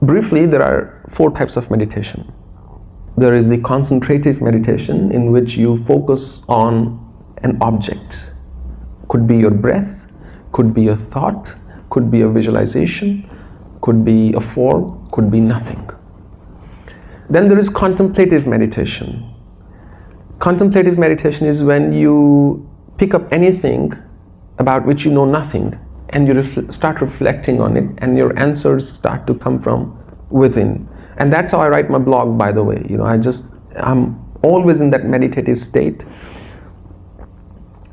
briefly, there are 4 types of meditation. There is the concentrative meditation, in which you focus on an object. Could be your breath, could be a thought, could be a visualization, could be a form, could be nothing. Then there is contemplative meditation. Contemplative meditation is when you pick up anything about which you know nothing, and you start reflecting on it, and your answers start to come from within. And that's how I write my blog, by the way. I'm always in that meditative state.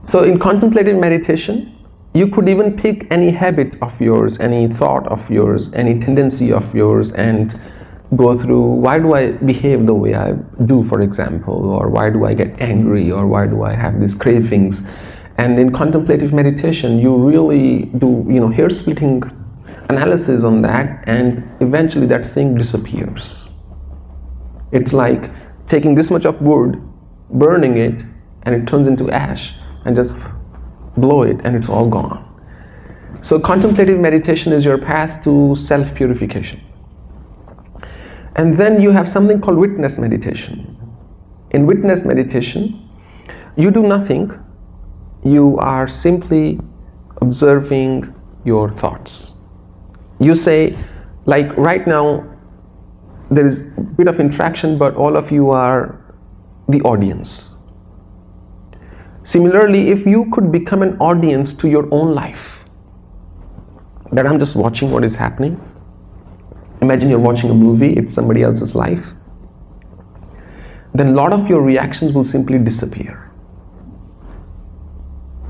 So in contemplative meditation, you could even pick any habit of yours, any thought of yours, any tendency of yours, and go through, why do I behave the way I do, for example, or why do I get angry, or why do I have these cravings? And in contemplative meditation, you really do, hair-splitting analysis on that, and eventually that thing disappears. It's like taking this much of wood, burning it, and it turns into ash, and just blow it, and it's all gone. So contemplative meditation is your path to self-purification. And then you have something called witness meditation. In witness meditation, you do nothing. You are simply observing your thoughts. You say, like right now, there is a bit of interaction, but all of you are the audience. Similarly, if you could become an audience to your own life, that I'm just watching what is happening. Imagine you're watching a movie, it's somebody else's life. Then a lot of your reactions will simply disappear.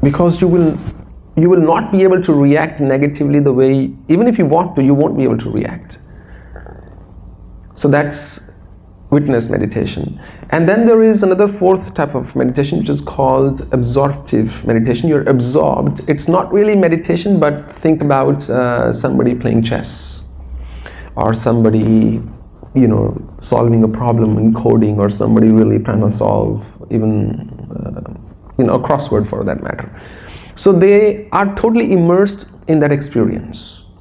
Because you will not be able to react negatively the way, even if you want to, you won't be able to react. So that's witness meditation. And then there is another 4th type of meditation, which is called absorptive meditation. You're absorbed. It's not really meditation, but think about somebody playing chess, or somebody, solving a problem in coding, or somebody really trying to solve even, a crossword for that matter. So they are totally immersed in that experience.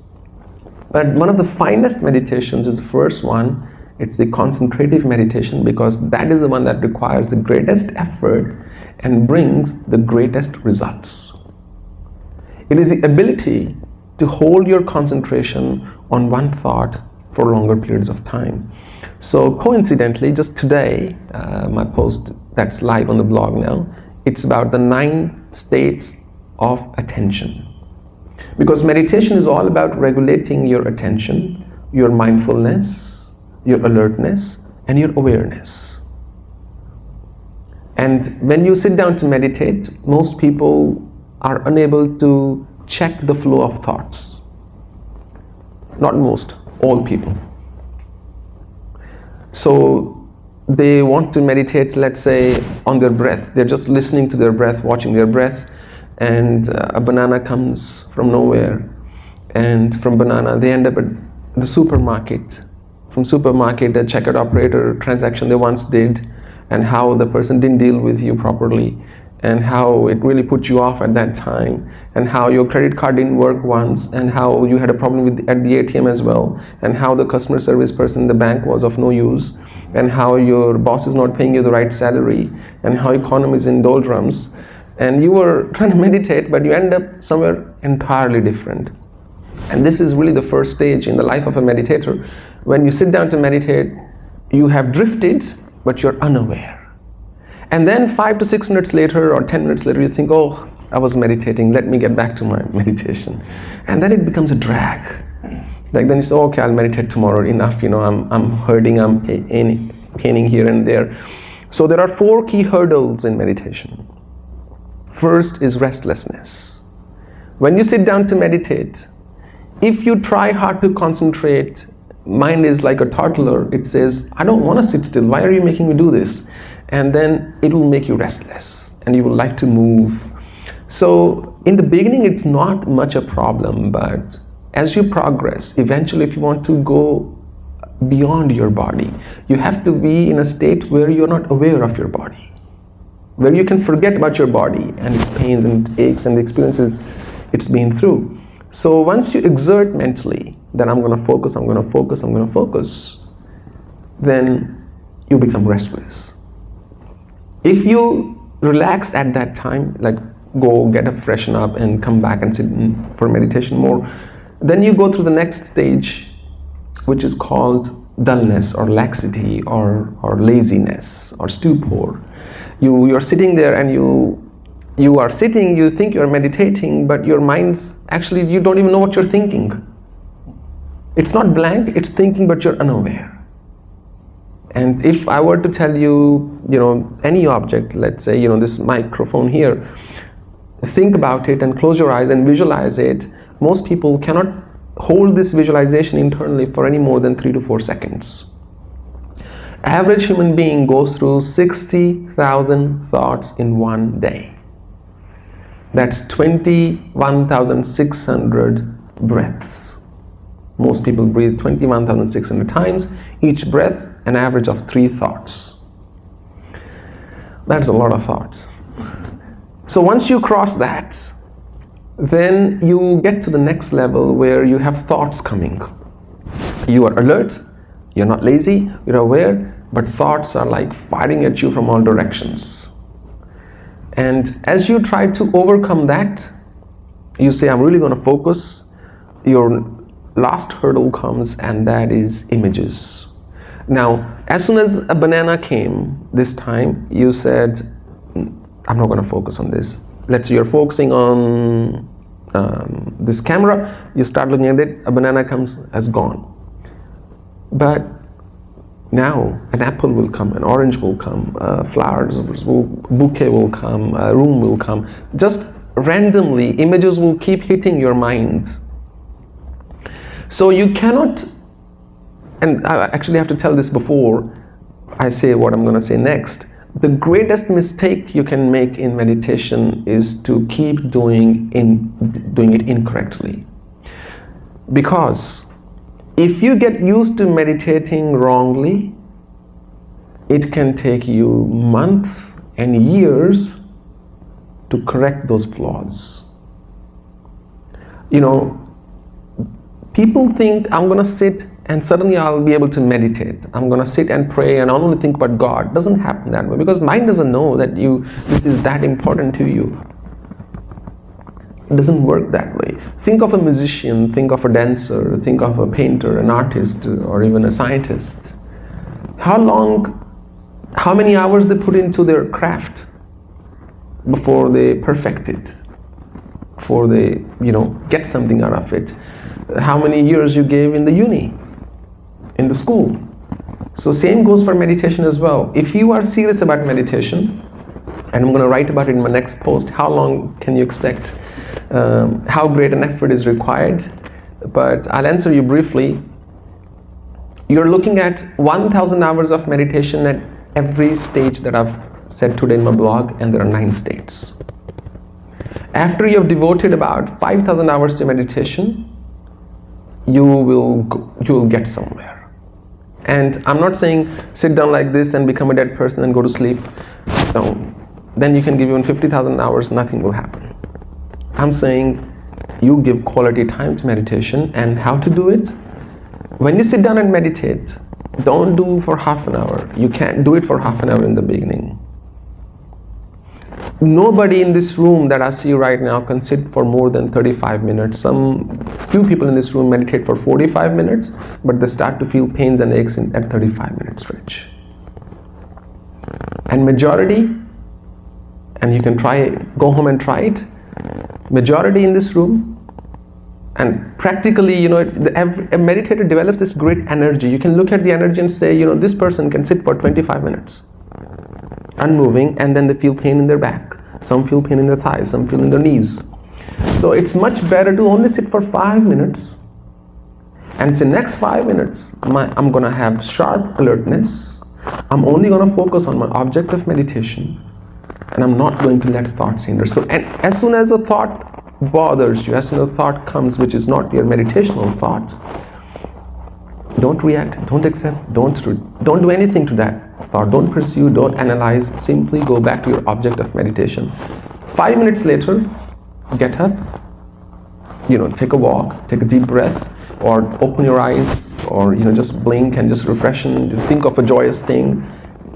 But one of the finest meditations is the first one. It's the concentrative meditation, because that is the one that requires the greatest effort and brings the greatest results. It is the ability to hold your concentration on one thought for longer periods of time. So coincidentally, just today, my post that's live on the blog now, it's about the 9 states of attention. Because meditation is all about regulating your attention, your mindfulness, your alertness, and your awareness. And when you sit down to meditate, most people are unable to check the flow of thoughts. Not most, all people. So they want to meditate, let's say, on their breath. They're just listening to their breath, watching their breath, and a banana comes from nowhere. And from banana, they end up at the supermarket. From supermarket, a checkout operator transaction they once did, and how the person didn't deal with you properly, and how it really put you off at that time, and how your credit card didn't work once, and how you had a problem at the ATM as well, and how the customer service person in the bank was of no use, and how your boss is not paying you the right salary, and how economy is in doldrums, and you were trying to meditate, but you end up somewhere entirely different. And this is really the first stage in the life of a meditator. When you sit down to meditate, you have drifted, but you're unaware. And then 5 to 6 minutes later, or 10 minutes later, you think, oh, I was meditating, let me get back to my meditation. And then it becomes a drag. Like then you say, okay, I'll meditate tomorrow, enough, I'm hurting, I'm paining here and there. So there are 4 key hurdles in meditation. First is restlessness. When you sit down to meditate, if you try hard to concentrate, mind is like a toddler. It says, I don't want to sit still. Why are you making me do this? And then it will make you restless, and you will like to move. So in the beginning, it's not much a problem, but as you progress, eventually if you want to go beyond your body, you have to be in a state where you're not aware of your body, where you can forget about your body and its pains and its aches and the experiences it's been through. So once you exert mentally that I'm going to focus, I'm going to focus, I'm going to focus, then you become restless. If you relax at that time, like go get up, freshen up, and come back and sit for meditation more, then you go through the next stage, which is called dullness or laxity or laziness or stupor. You're sitting there and you are sitting, you think you're meditating, but your mind's actually, you don't even know what you're thinking. It's not blank, it's thinking, but you're unaware. And if I were to tell you, any object, let's say, this microphone here, think about it and close your eyes and visualize it. Most people cannot hold this visualization internally for any more than 3 to 4 seconds. Average human being goes through 60,000 thoughts in one day. That's 21,600 breaths. Most people breathe 21,600 times, each breath an average of 3 thoughts. That's a lot of thoughts. So once you cross that, then you get to the next level where you have thoughts coming. You are alert, you're not lazy, you're aware, but thoughts are like firing at you from all directions. And as you try to overcome that, you say, I'm really going to focus. Your last hurdle comes, and that is images. Now, as soon as a banana came this time, you said, I'm not going to focus on this. Let's say you're focusing on this camera, you start looking at it, a banana comes, has gone. But now an apple will come, an orange will come, flowers, a bouquet will come, a room will come. Just randomly, images will keep hitting your mind. So you cannot, and I actually have to tell this before I say what I'm going to say next. The greatest mistake you can make in meditation is to keep doing it incorrectly. Because if you get used to meditating wrongly, it can take you months and years to correct those flaws. People think I'm going to sit and suddenly I'll be able to meditate. I'm going to sit and pray and I'll only think about God. It doesn't happen that way, because mind doesn't know that this is that important to you. It doesn't work that way. Think of a musician, think of a dancer, think of a painter, an artist, or even a scientist. How many hours they put into their craft before they perfect it, before they, get something out of it. How many years you gave in the uni, in the school. So same goes for meditation as well. If you are serious about meditation, and I'm going to write about it in my next post, how long can you expect, how great an effort is required, but I'll answer you briefly. You're looking at 1,000 hours of meditation at every stage that I've said today in my blog, and there are 9 states. After you have devoted about 5,000 hours to meditation, you will get somewhere. And I'm not saying sit down like this and become a dead person and go to sleep. No, then you can give even 50,000 hours, nothing will happen. I'm saying you give quality time to meditation. And how to do it? When you sit down and meditate, don't do for half an hour. You can't do it for half an hour in the beginning. Nobody in this room that I see right now can sit for more than 35 minutes. Few people in this room meditate for 45 minutes, but they start to feel pains and aches at 35-minute stretch. And majority, and you can go home and try it, majority in this room, and practically, a meditator develops this great energy. You can look at the energy and say, this person can sit for 25 minutes. Unmoving, and then they feel pain in their back. Some feel pain in their thighs, some feel in their knees. So it's much better to only sit for 5 minutes and say, next 5 minutes I'm going to have sharp alertness. I'm only going to focus on my object of meditation, and I'm not going to let thoughts hinder. So, and as soon as a thought bothers you, as soon as a thought comes which is not your meditational thought, don't react, don't accept, don't do anything to that thought. Don't pursue, don't analyze. Simply go back to your object of meditation. 5 minutes later, get up, take a walk, take a deep breath, or open your eyes, or just blink and just refresh and think of a joyous thing,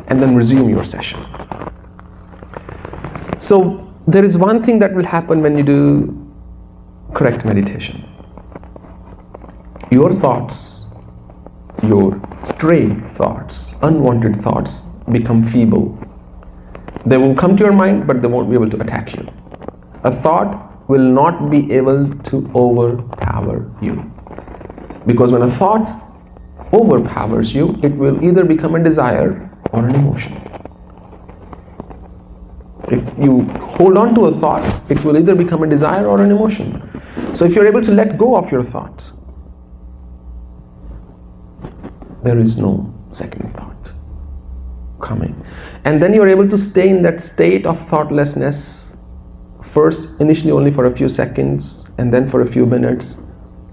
and then resume your session. So there is one thing that will happen when you do correct meditation. Your thoughts, your stray thoughts, unwanted thoughts become feeble. They will come to your mind, but they won't be able to attack you. A thought will not be able to overpower you. Because when a thought overpowers you, it will either become a desire or an emotion. If you hold on to a thought, it will either become a desire or an emotion. So if you're able to let go of your thoughts, there is no second thought coming. And then you're able to stay in that state of thoughtlessness, first, initially only for a few seconds, and then for a few minutes,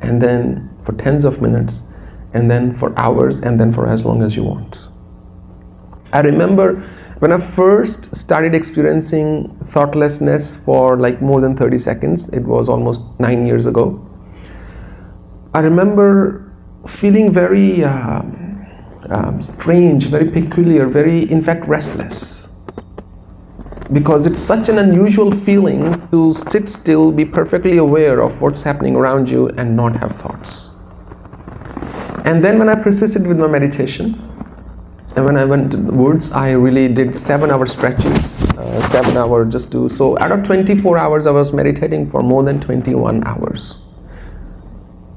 and then for tens of minutes, and then for hours, and then for as long as you want. I remember when I first started experiencing thoughtlessness for like more than 30 seconds, it was almost 9 years ago. I remember feeling very strange, very peculiar, very, in fact, restless. Because it's such an unusual feeling to sit still, be perfectly aware of what's happening around you and not have thoughts. And then when I persisted with my meditation, and when I went to the woods, I really did 7-hour stretches, 7 hour just to, so out of 24 hours, I was meditating for more than 21 hours.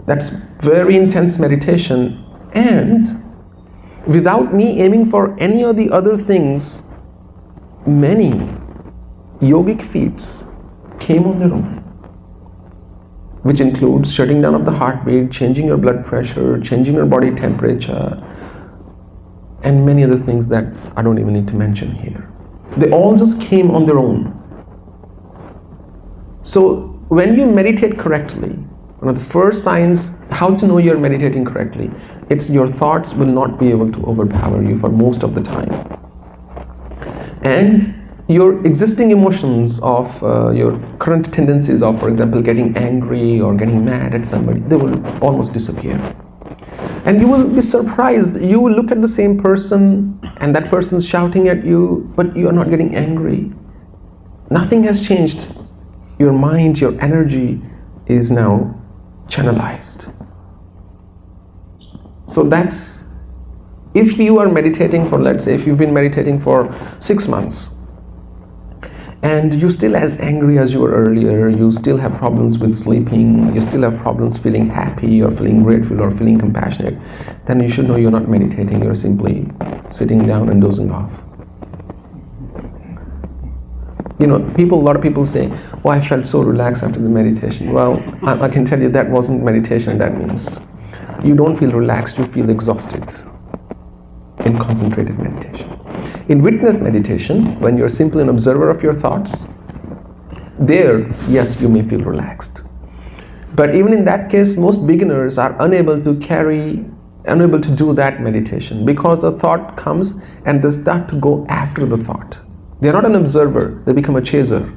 That's very intense meditation, and without me aiming for any of the other things, many yogic feats came on their own, which includes shutting down of the heartbeat, changing your blood pressure, changing your body temperature, and many other things that I don't even need to mention here. They all just came on their own. So when you meditate correctly, one of the first signs how to know you're meditating correctly, it's your thoughts will not be able to overpower you for most of the time. And your existing emotions of your current tendencies of, for example, getting angry or getting mad at somebody, they will almost disappear. And you will be surprised. You will look at the same person and that person's shouting at you, but you are not getting angry. Nothing has changed. Your mind, your energy is now channelized. So that's, if you are meditating for, let's say, if you've been meditating for 6 months, and you're still as angry as you were earlier, you still have problems with sleeping, you still have problems feeling happy or feeling grateful or feeling compassionate, then you should know you're not meditating, you're simply sitting down and dozing off. A lot of people say, oh, I felt so relaxed after the meditation. Well, I can tell you that wasn't meditation. That means you don't feel relaxed, you feel exhausted in concentrated meditation. In witness meditation, when you're simply an observer of your thoughts, there, yes, you may feel relaxed. But even in that case, most beginners are unable to do that meditation because the thought comes and they start to go after the thought. They're not an observer, they become a chaser.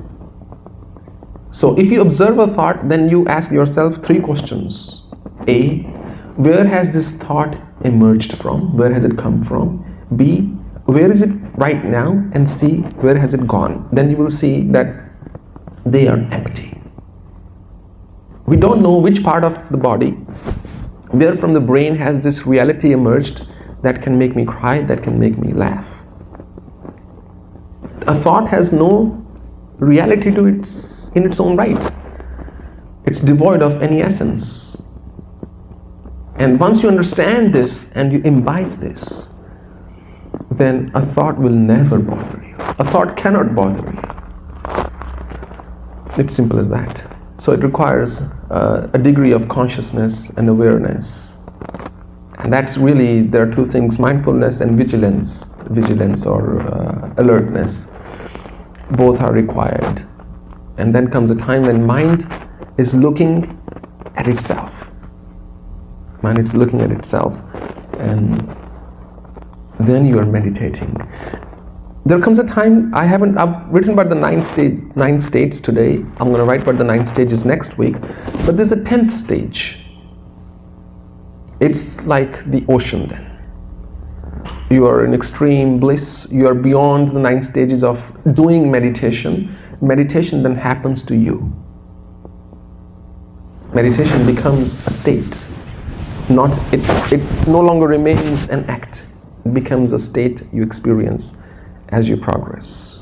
So if you observe a thought, then you ask yourself 3 questions. A, where has this thought emerged from? Where has it come from? B, where is it right now? And C, where has it gone? Then you will see that they are empty. We don't know which part of the body, where from the brain has this reality emerged that can make me cry, that can make me laugh. A thought has no reality in its own right. It's devoid of any essence. And once you understand this and you imbibe this, then a thought will never bother you. A thought cannot bother you. It's simple as that. So it requires a degree of consciousness and awareness. And that's really, there are 2 things, mindfulness and vigilance or alertness. Both are required. And then comes a time when mind is looking at itself. Mind is looking at itself, and then you are meditating. There comes a time, I've written about the nine states today. I'm going to write about the 9 stages next week. But there's a 10th stage. It's like the ocean then. You are in extreme bliss. You are beyond the 9 stages of doing meditation. Meditation then happens to you. Meditation becomes a state. It no longer remains an act. It becomes a state you experience as you progress.